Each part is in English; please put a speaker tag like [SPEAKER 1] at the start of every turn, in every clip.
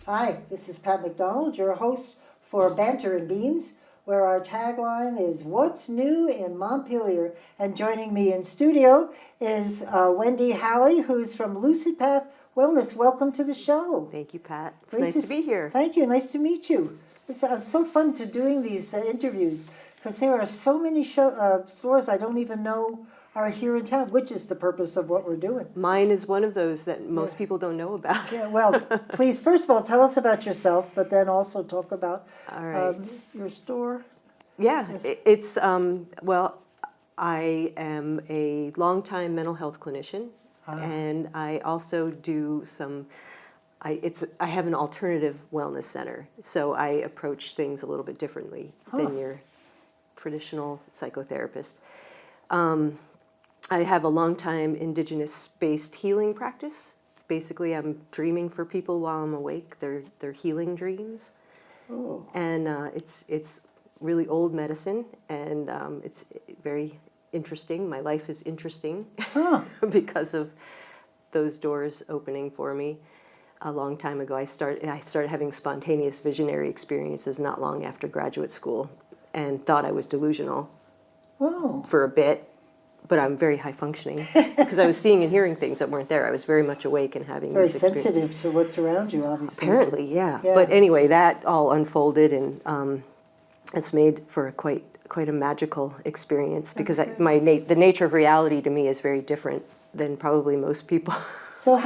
[SPEAKER 1] Hi, this is Pat McDonald, your host for Banter and Beans, where our tagline is What's New in Montpelier? And joining me in studio is Wendy Halley, who's from Lucid Wellness. Welcome to the show.
[SPEAKER 2] Thank you, Pat. It's
[SPEAKER 1] Great
[SPEAKER 2] nice to be here.
[SPEAKER 1] Thank you. Nice to meet you. It's so fun to doing these interviews because there are so many stores I don't even know are here in town, which is the purpose of what we're doing.
[SPEAKER 2] Mine is one of those that most people don't know about.
[SPEAKER 1] Yeah, well, please, first of all, tell us about yourself, but then also talk about your store.
[SPEAKER 2] Yeah,
[SPEAKER 1] Yes.
[SPEAKER 2] well, I am a longtime mental health clinician, and I also do I have an alternative wellness center, so I approach things a little bit differently than your traditional psychotherapist. I have a long-time indigenous-based healing practice. Basically, I'm dreaming for people while I'm awake. They're healing dreams, and it's really old medicine, and it's very interesting. My life is interesting because of those doors opening for me. A long time ago, I started having spontaneous visionary experiences not long after graduate school, and thought I was delusional for a bit. But I'm very high functioning because I was seeing and hearing things that weren't there. I was very much awake and having
[SPEAKER 1] Very
[SPEAKER 2] these
[SPEAKER 1] sensitive to what's around you, obviously.
[SPEAKER 2] Apparently, yeah. But anyway, that all unfolded, and it's made for quite a magical experience because the nature of reality to me is very different than probably most people.
[SPEAKER 1] So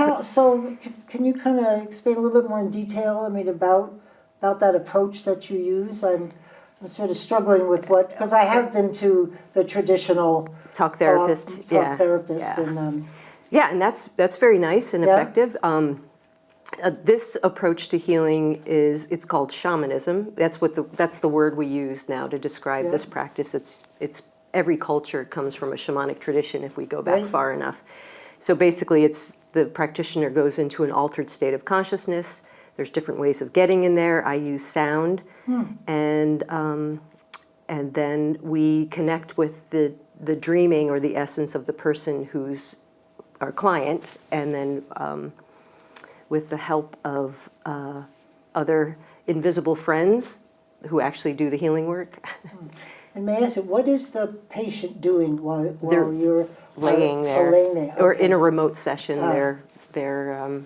[SPEAKER 1] can you kind of explain a little bit more in detail? I mean, about that approach that you use. I'm sort of struggling with because I have been to the traditional
[SPEAKER 2] talk therapist,
[SPEAKER 1] and
[SPEAKER 2] and that's very nice and effective. This approach to healing it's called shamanism. That's the word we use now to describe this practice. It's every culture comes from a shamanic tradition if we go back far enough. So basically, it's the practitioner goes into an altered state of consciousness. There's different ways of getting in there. I use sound, and then we connect with the dreaming or the essence of the person who's our client, and then with the help of other invisible friends who actually do the healing work.
[SPEAKER 1] And may I ask you, what is the patient doing while you're
[SPEAKER 2] laying there, or in a remote session? They're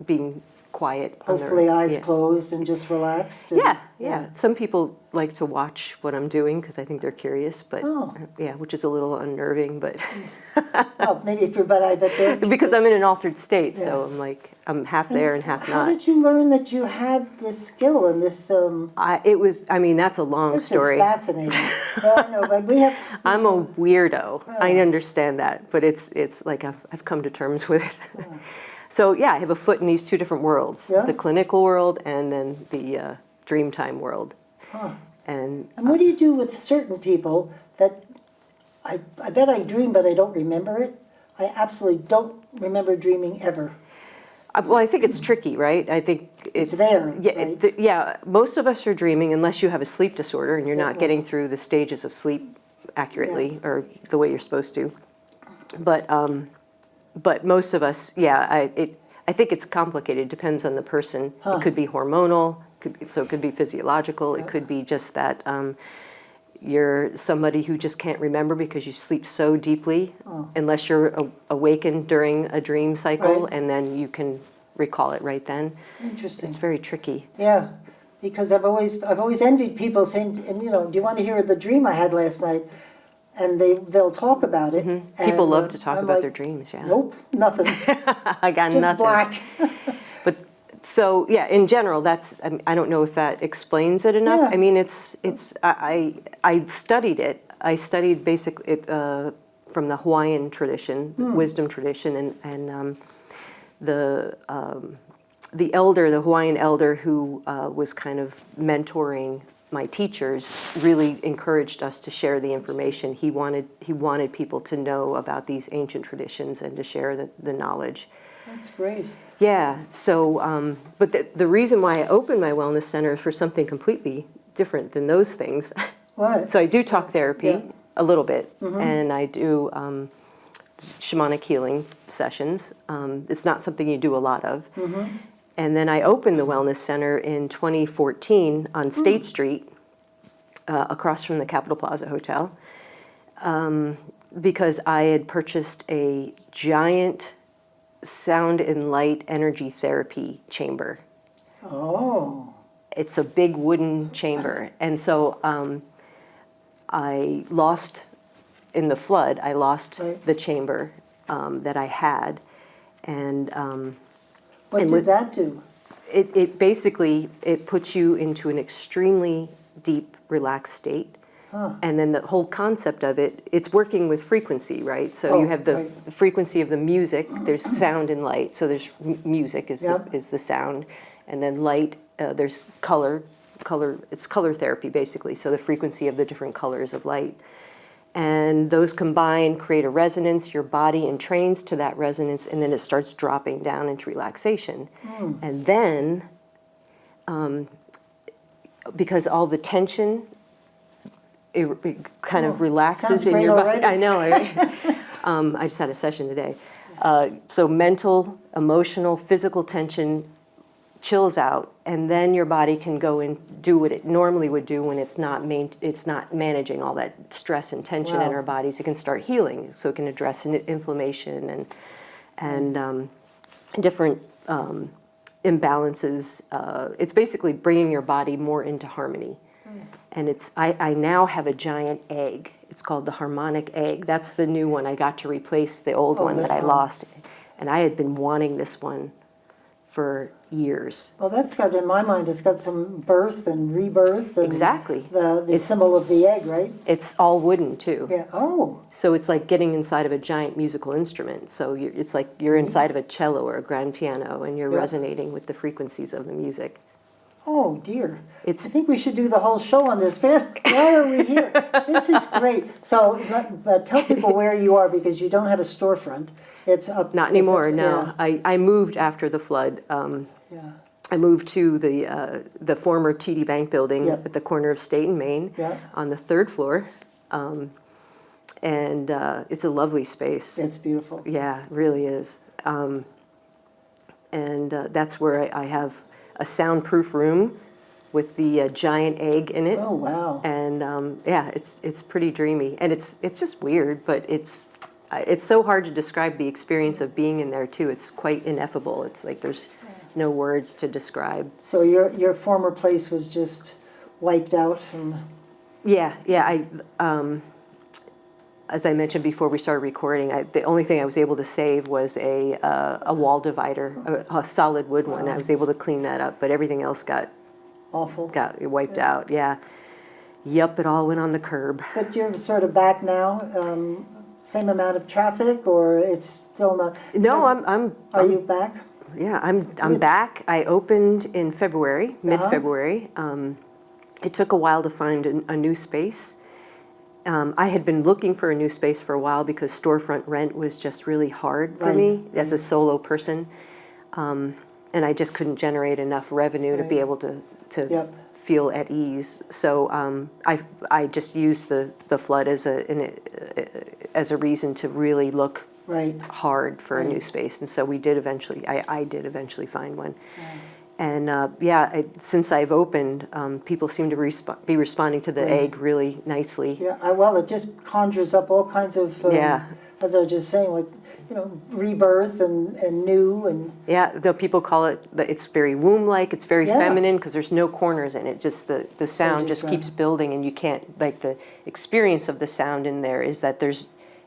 [SPEAKER 2] being quiet.
[SPEAKER 1] Hopefully eyes closed and just relaxed. And,
[SPEAKER 2] yeah. Some people like to watch what I'm doing because I think they're curious, but which is a little unnerving. But
[SPEAKER 1] maybe but I bet they're
[SPEAKER 2] because I'm in an altered state, so I'm half there and half not.
[SPEAKER 1] How did you learn that you had this skill and this?
[SPEAKER 2] That's a long story.
[SPEAKER 1] This is fascinating. I know, but
[SPEAKER 2] I'm a weirdo. I understand that, but it's like I've come to terms with it. So I have a foot in these two different worlds: the clinical world and then the dreamtime world. And
[SPEAKER 1] what do you do with certain people that I bet I dream, but I don't remember it? I absolutely don't remember dreaming ever.
[SPEAKER 2] Well, I think it's tricky, right? I think
[SPEAKER 1] it's there.
[SPEAKER 2] Yeah, right? Most of us are dreaming unless you have a sleep disorder and you're not getting through the stages of sleep accurately or the way you're supposed to. But most of us, I think it's complicated. It depends on the person. It could be hormonal, so it could be physiological. It could be just that you're somebody who just can't remember because you sleep so deeply, unless you're awakened during a dream cycle, and then you can recall it right then.
[SPEAKER 1] Interesting.
[SPEAKER 2] It's very tricky.
[SPEAKER 1] Yeah, because I've always envied people saying, do you want to hear the dream I had last night? And they'll talk about it.
[SPEAKER 2] Mm-hmm. People love to talk about their dreams. Yeah.
[SPEAKER 1] Nope, nothing.
[SPEAKER 2] I got
[SPEAKER 1] just
[SPEAKER 2] nothing.
[SPEAKER 1] Black.
[SPEAKER 2] But so in general, I don't know if that explains it enough.
[SPEAKER 1] Yeah.
[SPEAKER 2] I mean, I studied it. I studied basically from the Hawaiian tradition, wisdom tradition, and the Hawaiian elder who was kind of mentoring my teachers really encouraged us to share the information. He wanted people to know about these ancient traditions and to share the knowledge.
[SPEAKER 1] That's great.
[SPEAKER 2] Yeah. So, but the reason why I opened my wellness center is for something completely different than those things.
[SPEAKER 1] What?
[SPEAKER 2] So I do talk therapy a little bit, and I do shamanic healing sessions. It's not something you do a lot of. And then I opened the Wellness Center in 2014 on State Street, across from the Capitol Plaza Hotel, because I had purchased a giant sound and light energy therapy chamber.
[SPEAKER 1] Oh.
[SPEAKER 2] It's a big wooden chamber. And so I lost, in the flood, I lost
[SPEAKER 1] Right.
[SPEAKER 2] the chamber that I had. And
[SPEAKER 1] What
[SPEAKER 2] And
[SPEAKER 1] did
[SPEAKER 2] with-
[SPEAKER 1] that do?
[SPEAKER 2] it basically, it puts you into an extremely deep, relaxed state.
[SPEAKER 1] Huh.
[SPEAKER 2] And then the whole concept of it, it's working with frequency, right? So
[SPEAKER 1] Oh,
[SPEAKER 2] you have the
[SPEAKER 1] right.
[SPEAKER 2] frequency of the music, there's sound and light. So there's music is,
[SPEAKER 1] Yep.
[SPEAKER 2] is the sound. And then light, there's color, it's color therapy basically. So the frequency of the different colors of light. And those combine, create a resonance, your body entrains to that resonance, and then it starts dropping down into relaxation. And then, because all the tension, it kind of relaxes
[SPEAKER 1] sounds
[SPEAKER 2] in
[SPEAKER 1] great
[SPEAKER 2] your body.
[SPEAKER 1] already.
[SPEAKER 2] I know, right? I just had a session today. So mental, emotional, physical tension chills out, and then your body can go and do what it normally would do when it's not managing all that stress and tension in
[SPEAKER 1] Wow.
[SPEAKER 2] our bodies. It can start healing, so it can address inflammation and different imbalances. It's basically bringing your body more into harmony. And I now have a giant egg. It's called the harmonic egg. That's the new one. I got to replace the old one that I lost, and I had been wanting this one for years.
[SPEAKER 1] Well, that's got, in my mind, it's got some birth and rebirth. And
[SPEAKER 2] Exactly.
[SPEAKER 1] The symbol of the egg, right?
[SPEAKER 2] It's all wooden too.
[SPEAKER 1] Yeah. Oh.
[SPEAKER 2] So it's like getting inside of a giant musical instrument. So it's like you're inside of a cello or a grand piano, and you're
[SPEAKER 1] Yeah.
[SPEAKER 2] resonating with the frequencies of the music.
[SPEAKER 1] Oh, dear. I
[SPEAKER 2] It's
[SPEAKER 1] think we should do the whole show on this. Why are we here? This is great. So tell people where you are, because you don't have a storefront. It's up.
[SPEAKER 2] not
[SPEAKER 1] it's
[SPEAKER 2] anymore.
[SPEAKER 1] up-
[SPEAKER 2] No, I moved after the flood.
[SPEAKER 1] Yeah.
[SPEAKER 2] I moved to the former TD Bank building
[SPEAKER 1] Yep.
[SPEAKER 2] at the corner of State and Main
[SPEAKER 1] Yeah.
[SPEAKER 2] on the 3rd floor, and it's a lovely space.
[SPEAKER 1] It's beautiful.
[SPEAKER 2] Yeah, it really is. And that's where I have a soundproof room with the giant egg in it.
[SPEAKER 1] Oh, wow.
[SPEAKER 2] And yeah, it's pretty dreamy, and it's just weird, but it's so hard to describe the experience of being in there too. It's quite ineffable. It's like there's no words to describe.
[SPEAKER 1] So your former place was just wiped out and
[SPEAKER 2] Yeah. As I mentioned before we started recording, the only thing I was able to save was a wall divider, a solid wood one. I was able to clean that up, but everything else got
[SPEAKER 1] awful.
[SPEAKER 2] wiped out. Yeah. Yep, it all went on the curb.
[SPEAKER 1] But you're sort of back now. Same amount of traffic, or it's still not?
[SPEAKER 2] No,
[SPEAKER 1] because- Are you back?
[SPEAKER 2] Yeah, I'm back. I opened in February, mid-February. It took a while to find a new space. I had been looking for a new space for a while because storefront rent was just really hard for
[SPEAKER 1] Right,
[SPEAKER 2] me as a solo person. And I just couldn't generate enough revenue to be
[SPEAKER 1] Right.
[SPEAKER 2] able to
[SPEAKER 1] Yep.
[SPEAKER 2] feel at ease. So I just used the flood as a reason to really look
[SPEAKER 1] Right.
[SPEAKER 2] hard for a new
[SPEAKER 1] Right.
[SPEAKER 2] space, and so we did eventually. I did eventually find one, and since I've opened, people seem to be responding to the
[SPEAKER 1] Right.
[SPEAKER 2] egg really nicely.
[SPEAKER 1] Yeah. Well, it just conjures up all kinds of.
[SPEAKER 2] Yeah.
[SPEAKER 1] As I was just saying, like, rebirth and new and.
[SPEAKER 2] Yeah, though people call it, it's very womb-like. It's very
[SPEAKER 1] Yeah.
[SPEAKER 2] feminine because there's no corners in it. Just the sound
[SPEAKER 1] just
[SPEAKER 2] just keeps building, and you can't the experience of the sound in there is that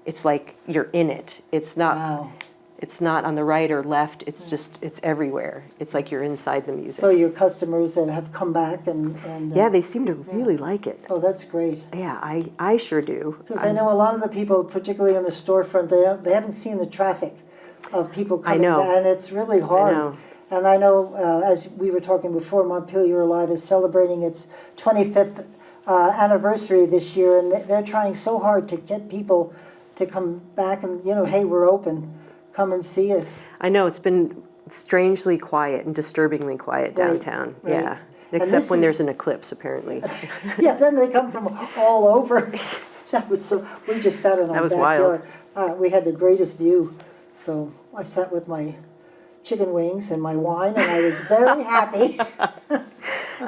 [SPEAKER 2] it's like you're in it. It's not.
[SPEAKER 1] Wow.
[SPEAKER 2] It's not on the right or left. It's just it's everywhere. It's like you're inside the music.
[SPEAKER 1] So your customers have come back and.
[SPEAKER 2] Yeah, they seem to really like it.
[SPEAKER 1] Oh, that's great.
[SPEAKER 2] Yeah, I sure do.
[SPEAKER 1] Because I know a lot of the people, particularly on the storefront, they haven't seen the traffic of people coming
[SPEAKER 2] know.
[SPEAKER 1] back, and it's really hard.
[SPEAKER 2] know.
[SPEAKER 1] And I know, as we were talking before, Montpelier Alive is celebrating its 25th anniversary this year, and they're trying so hard to get people to come back and, hey, we're open, come and see us.
[SPEAKER 2] I know it's been strangely quiet and distinctly quiet
[SPEAKER 1] Right,
[SPEAKER 2] downtown.
[SPEAKER 1] right.
[SPEAKER 2] Yeah,
[SPEAKER 1] And
[SPEAKER 2] except
[SPEAKER 1] this
[SPEAKER 2] when
[SPEAKER 1] is-
[SPEAKER 2] there's an eclipse, apparently.
[SPEAKER 1] Yeah, then they come from all over. That was so. We just sat in our
[SPEAKER 2] That was
[SPEAKER 1] backyard. We had the greatest view. So I sat with my chicken wings and my wine, and I was very happy.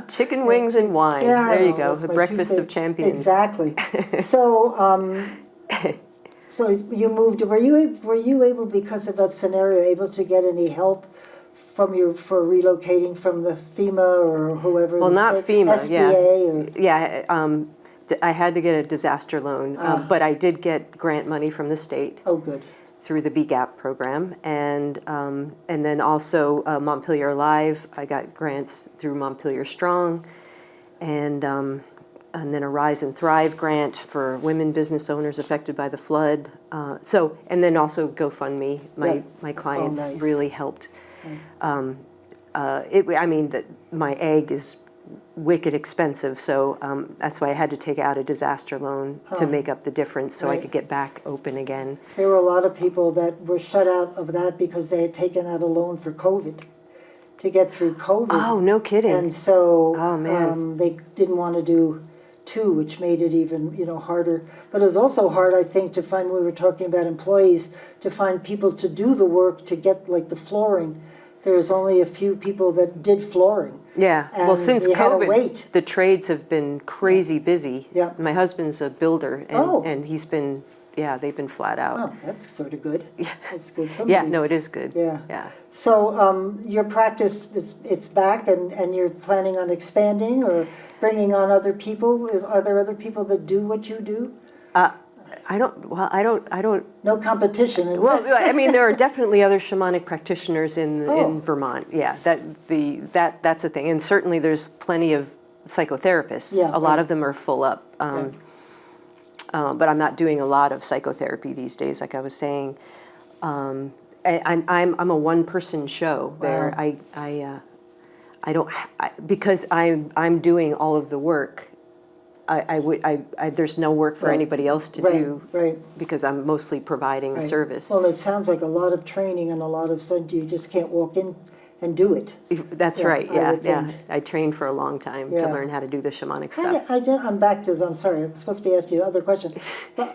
[SPEAKER 2] Chicken wings and wine.
[SPEAKER 1] Yeah,
[SPEAKER 2] There you
[SPEAKER 1] no,
[SPEAKER 2] go.
[SPEAKER 1] that's
[SPEAKER 2] The
[SPEAKER 1] my
[SPEAKER 2] breakfast
[SPEAKER 1] two
[SPEAKER 2] of champions.
[SPEAKER 1] Exactly. So, so you moved. Were you able, because of that scenario, able to get any help from for relocating from the FEMA or whoever?
[SPEAKER 2] Well,
[SPEAKER 1] the
[SPEAKER 2] not
[SPEAKER 1] state,
[SPEAKER 2] FEMA.
[SPEAKER 1] SBA or
[SPEAKER 2] Yeah. I had to get a disaster loan, but I did get grant money from the state.
[SPEAKER 1] oh, good.
[SPEAKER 2] Through the BGAP program, and then also Montpelier Live. I got grants through Montpelier Strong, and then a Rise and Thrive grant for women business owners affected by the flood. And then also GoFundMe. My clients
[SPEAKER 1] nice.
[SPEAKER 2] really helped.
[SPEAKER 1] Nice.
[SPEAKER 2] My egg is wicked expensive, so that's why I had to take out a disaster loan to make up the difference, so I could get back open again.
[SPEAKER 1] There were a lot of people that were shut out of that because they had taken out a loan for COVID, to get through COVID.
[SPEAKER 2] Oh, no kidding.
[SPEAKER 1] And so
[SPEAKER 2] Oh, man.
[SPEAKER 1] they didn't want to do two, which made it even harder. But it was also hard, I think, to find, we were talking about employees, to find people to do the work, to get like the flooring. There's only a few people that did flooring.
[SPEAKER 2] Yeah, well,
[SPEAKER 1] And
[SPEAKER 2] since
[SPEAKER 1] you had to
[SPEAKER 2] COVID,
[SPEAKER 1] wait.
[SPEAKER 2] the trades have been crazy busy.
[SPEAKER 1] Yeah.
[SPEAKER 2] My husband's a builder, and he's been, they've been flat out.
[SPEAKER 1] Oh, that's sort of good.
[SPEAKER 2] Yeah.
[SPEAKER 1] That's good.
[SPEAKER 2] Yeah, no, it is good.
[SPEAKER 1] Yeah.
[SPEAKER 2] Yeah.
[SPEAKER 1] So your practice, it's back, and you're planning on expanding or bringing on other people? Are there other people that do what you do?
[SPEAKER 2] I don't.
[SPEAKER 1] No competition.
[SPEAKER 2] Well, I mean, there are definitely other shamanic practitioners in Vermont. Yeah, that's a thing, and certainly there's plenty of psychotherapists.
[SPEAKER 1] Yeah,
[SPEAKER 2] a lot of them are full up. But I'm not doing a lot of psychotherapy these days, like I was saying. And I'm a one-person show there.
[SPEAKER 1] Wow.
[SPEAKER 2] I don't because I'm doing all of the work. There's no work for anybody else to do,
[SPEAKER 1] right.
[SPEAKER 2] because I'm mostly providing a service.
[SPEAKER 1] Well, it sounds like a lot of training and a lot of stuff. You just can't walk in and do it.
[SPEAKER 2] That's right.
[SPEAKER 1] I
[SPEAKER 2] Yeah,
[SPEAKER 1] would
[SPEAKER 2] yeah.
[SPEAKER 1] think.
[SPEAKER 2] I trained for a long time to learn how to do the shamanic stuff.
[SPEAKER 1] I'm back to. I'm sorry. I'm supposed to be asking you other questions. But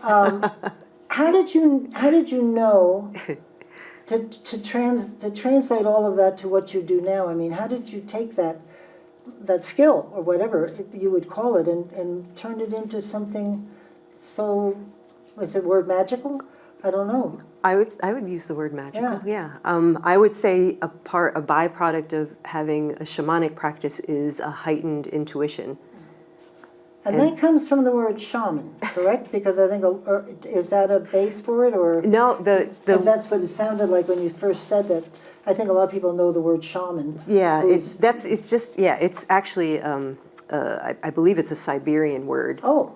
[SPEAKER 1] how did you know to translate all of that to what you do now? I mean, how did you take that skill or whatever you would call it and turn it into something so, was it word magical? I don't know.
[SPEAKER 2] I would use the word magical. Yeah. I would say a byproduct of having a shamanic practice is a heightened intuition.
[SPEAKER 1] And that comes from the word shaman, correct? Because I think, is that a base for it, or?
[SPEAKER 2] No,
[SPEAKER 1] Because that's what it sounded like when you first said that. I think a lot of people know the word shaman.
[SPEAKER 2] Yeah, it's actually I believe it's a Siberian word.
[SPEAKER 1] Oh,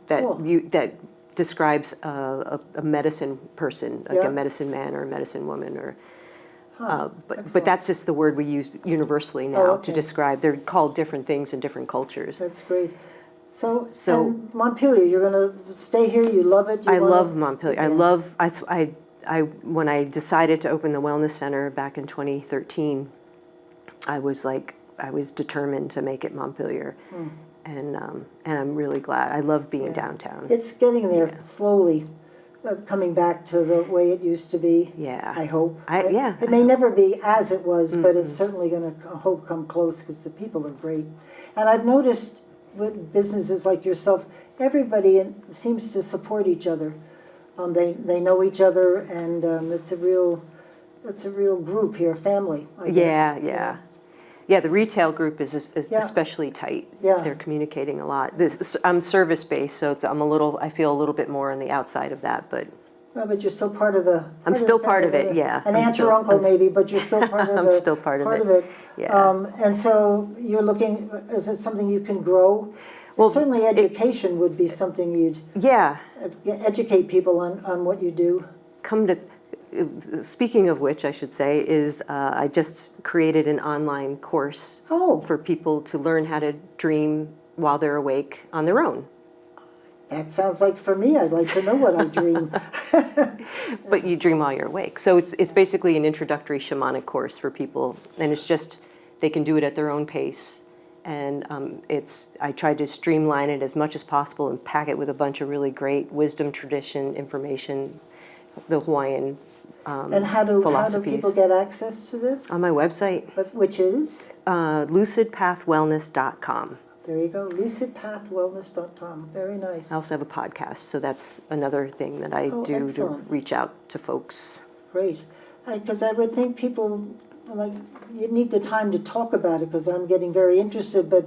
[SPEAKER 2] that
[SPEAKER 1] cool.
[SPEAKER 2] that describes a medicine person, like a medicine man or a medicine woman, or. But that's just the word we use universally now to describe. They're called different things in different cultures.
[SPEAKER 1] That's great. So and Montpelier, you're going to stay here. You love it.
[SPEAKER 2] I love Montpelier. Yeah. When I decided to open the wellness center back in 2013, I was determined to make it Montpelier, and I'm really glad. I love being downtown.
[SPEAKER 1] It's getting there slowly, coming back to the way it used to be.
[SPEAKER 2] Yeah,
[SPEAKER 1] I hope.
[SPEAKER 2] It
[SPEAKER 1] may never be as it was, but it's certainly going to come close because the people are great. And I've noticed with businesses like yourself, everybody seems to support each other. They know each other, and it's a real group here, family, I guess.
[SPEAKER 2] Yeah, the retail group is especially tight.
[SPEAKER 1] Yeah.
[SPEAKER 2] They're communicating a lot. I'm service-based, so I feel a little bit more on the outside of that, but.
[SPEAKER 1] Well, but you're still part of the.
[SPEAKER 2] I'm still part of it, yeah.
[SPEAKER 1] An aunt or uncle maybe, but you're still part of
[SPEAKER 2] I'm still part of it. Yeah.
[SPEAKER 1] And so you're looking, is it something you can grow? Well, certainly education would be something you'd.
[SPEAKER 2] Yeah.
[SPEAKER 1] Educate people on what you do.
[SPEAKER 2] Speaking of which, I should say, is I just created an online course for people to learn how to dream while they're awake on their own.
[SPEAKER 1] That sounds like for me. I'd like to know what I dream.
[SPEAKER 2] But you dream while you're awake. So it's basically an introductory shamanic course for people, and it's just they can do it at their own pace. And I tried to streamline it as much as possible and pack it with a bunch of really great wisdom, tradition, information, the Hawaiian
[SPEAKER 1] And how do
[SPEAKER 2] philosophies.
[SPEAKER 1] people get access to this?
[SPEAKER 2] On my website,
[SPEAKER 1] Which is?
[SPEAKER 2] lucidpathwellness.com.
[SPEAKER 1] There you go, lucidpathwellness.com. Very nice.
[SPEAKER 2] I also have a podcast, so that's another thing that I do
[SPEAKER 1] excellent.
[SPEAKER 2] to reach out to folks.
[SPEAKER 1] Great. Because I would think people, like, you need the time to talk about it, because I'm getting very interested, but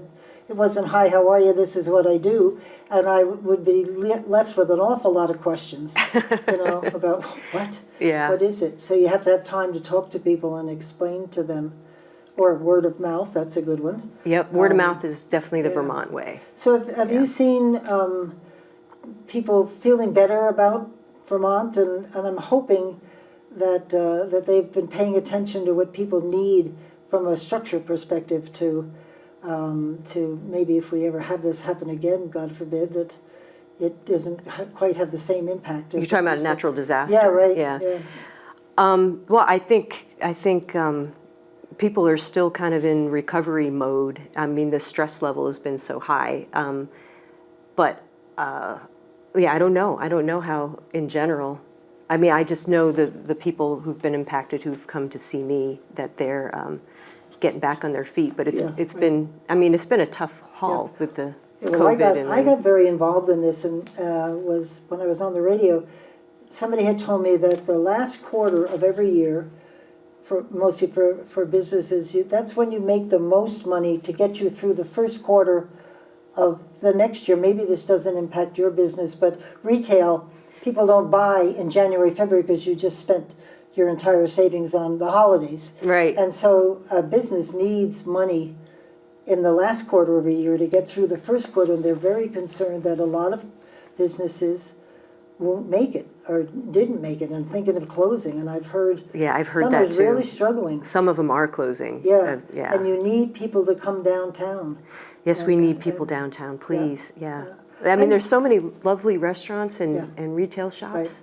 [SPEAKER 1] it wasn't, hi, how are you, this is what I do, and I would be left with an awful lot of questions, about what?
[SPEAKER 2] Yeah.
[SPEAKER 1] What is it? So you have to have time to talk to people and explain to them. Or word of mouth, that's a good one.
[SPEAKER 2] Yep, word of mouth is definitely the
[SPEAKER 1] yeah.
[SPEAKER 2] Vermont way.
[SPEAKER 1] So have you seen people feeling better about Vermont? And I'm hoping that they've been paying attention to what people need from a structure perspective to maybe if we ever have this happen again, God forbid, that it doesn't quite have the same impact.
[SPEAKER 2] You're talking about a natural disaster?
[SPEAKER 1] Yeah, right.
[SPEAKER 2] Yeah.
[SPEAKER 1] Yeah.
[SPEAKER 2] Well, I think people are still kind of in recovery mode. I mean, the stress level has been so high. But I don't know. I don't know how, in general. I mean, I just know the people who've been impacted, who've come to see me, that they're getting back on their feet. But it's been a tough haul with the COVID.
[SPEAKER 1] I got very involved in this, and was when I was on the radio. Somebody had told me that the last quarter of every year, mostly for businesses, that's when you make the most money to get you through the first quarter of the next year. Maybe this doesn't impact your business, but retail, people don't buy in January, February because you just spent your entire savings on the holidays.
[SPEAKER 2] Right.
[SPEAKER 1] And so a business needs money in the last quarter of a year to get through the first quarter, and they're very concerned that a lot of businesses won't make it or didn't make it and thinking of closing. And I've heard
[SPEAKER 2] some
[SPEAKER 1] are
[SPEAKER 2] that too.
[SPEAKER 1] Really struggling.
[SPEAKER 2] Some of them are closing.
[SPEAKER 1] Yeah.
[SPEAKER 2] Yeah.
[SPEAKER 1] And you need people to come downtown.
[SPEAKER 2] Yes, we need people downtown, please. Yeah. I mean, there's so many lovely restaurants and retail shops.
[SPEAKER 1] Right.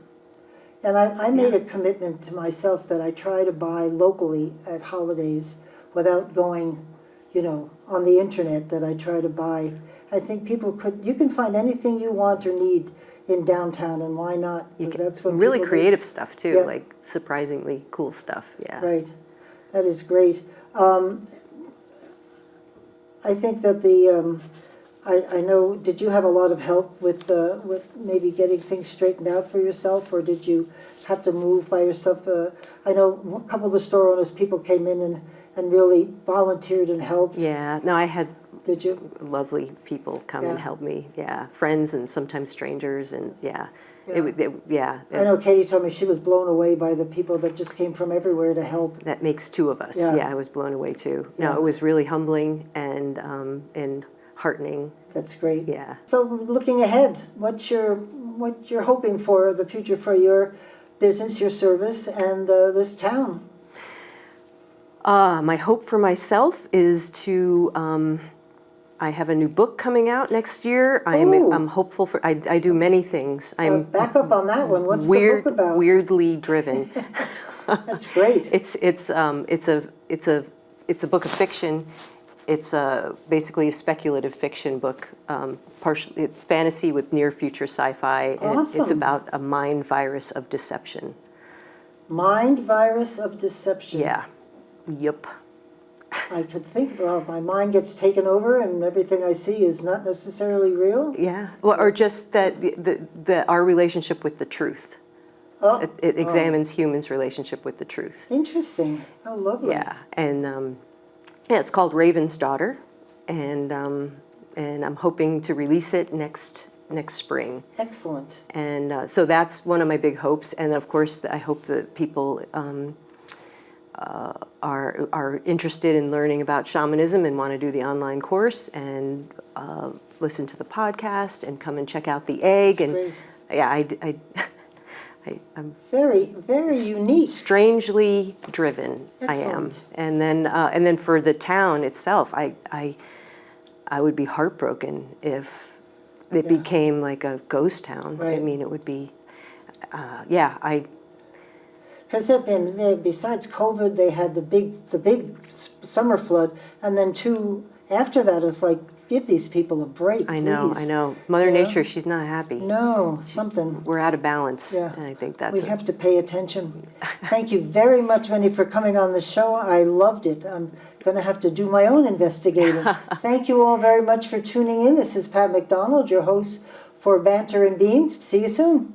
[SPEAKER 1] And I made a commitment to myself that I try to buy locally at holidays without going, on the internet, that I try to buy. I think you can find anything you want or need in downtown, and why not? Because that's what
[SPEAKER 2] really creative stuff too,
[SPEAKER 1] Yeah.
[SPEAKER 2] like surprisingly cool stuff. Yeah.
[SPEAKER 1] Right. That is great. I think that I know, did you have a lot of help with maybe getting things straightened out for yourself, or did you have to move by yourself? I know a couple of the store owners, people came in and really volunteered and helped.
[SPEAKER 2] Yeah, no, I had
[SPEAKER 1] Did you?
[SPEAKER 2] lovely people come and
[SPEAKER 1] Yeah.
[SPEAKER 2] help me. Yeah, friends and sometimes strangers, and
[SPEAKER 1] Yeah.
[SPEAKER 2] I
[SPEAKER 1] I know Katie told me she was blown away by the people that just came from everywhere to help.
[SPEAKER 2] that makes two of us.
[SPEAKER 1] Yeah.
[SPEAKER 2] Yeah, I was blown away too. No,
[SPEAKER 1] Yeah.
[SPEAKER 2] it was really humbling and heartening.
[SPEAKER 1] That's great.
[SPEAKER 2] Yeah.
[SPEAKER 1] So looking ahead, what you're hoping for the future for your business, your service, and this town?
[SPEAKER 2] My hope for myself is to. I have a new book coming out next year. I'm hopeful for. I do many things. I'm
[SPEAKER 1] Back up on that one. What's the book about?
[SPEAKER 2] Weirdly driven.
[SPEAKER 1] That's great.
[SPEAKER 2] It's a book of fiction. It's basically a speculative fiction book, partially fantasy with near future sci-fi. And it's
[SPEAKER 1] Awesome.
[SPEAKER 2] about a mind virus of deception.
[SPEAKER 1] Mind virus of deception.
[SPEAKER 2] Yeah. Yep.
[SPEAKER 1] I could think, well, my mind gets taken over and everything I see is not necessarily real.
[SPEAKER 2] Yeah. Well, or just that our relationship with the truth.
[SPEAKER 1] Oh,
[SPEAKER 2] It examines humans' relationship with the truth.
[SPEAKER 1] interesting. Oh, lovely.
[SPEAKER 2] Yeah, and it's called Raven's Daughter, and I'm hoping to release it next spring.
[SPEAKER 1] Excellent.
[SPEAKER 2] And so that's one of my big hopes. And of course, I hope that people are interested in learning about shamanism and want to do the online course and listen to the podcast and come and check out the egg.
[SPEAKER 1] That's
[SPEAKER 2] and
[SPEAKER 1] great.
[SPEAKER 2] Yeah, I'm
[SPEAKER 1] Very, very unique.
[SPEAKER 2] strangely driven.
[SPEAKER 1] Excellent.
[SPEAKER 2] I am, and then for the town itself, I would be heartbroken if it became like a ghost town.
[SPEAKER 1] Right.
[SPEAKER 2] I mean, it would be,
[SPEAKER 1] Because besides COVID, they had the big summer flood, and then after that, it's like give these people a break,
[SPEAKER 2] I know,
[SPEAKER 1] please.
[SPEAKER 2] I know. Mother
[SPEAKER 1] You know?
[SPEAKER 2] Nature, she's not happy.
[SPEAKER 1] No, something.
[SPEAKER 2] We're out of balance,
[SPEAKER 1] Yeah.
[SPEAKER 2] and I think that's
[SPEAKER 1] We have to pay attention. Thank you very much, Wendy, for coming on the show. I loved it. I'm going to have to do my own investigating. Thank you all very much for tuning in. This is Pat McDonald, your host for Banter and Beans. See you soon.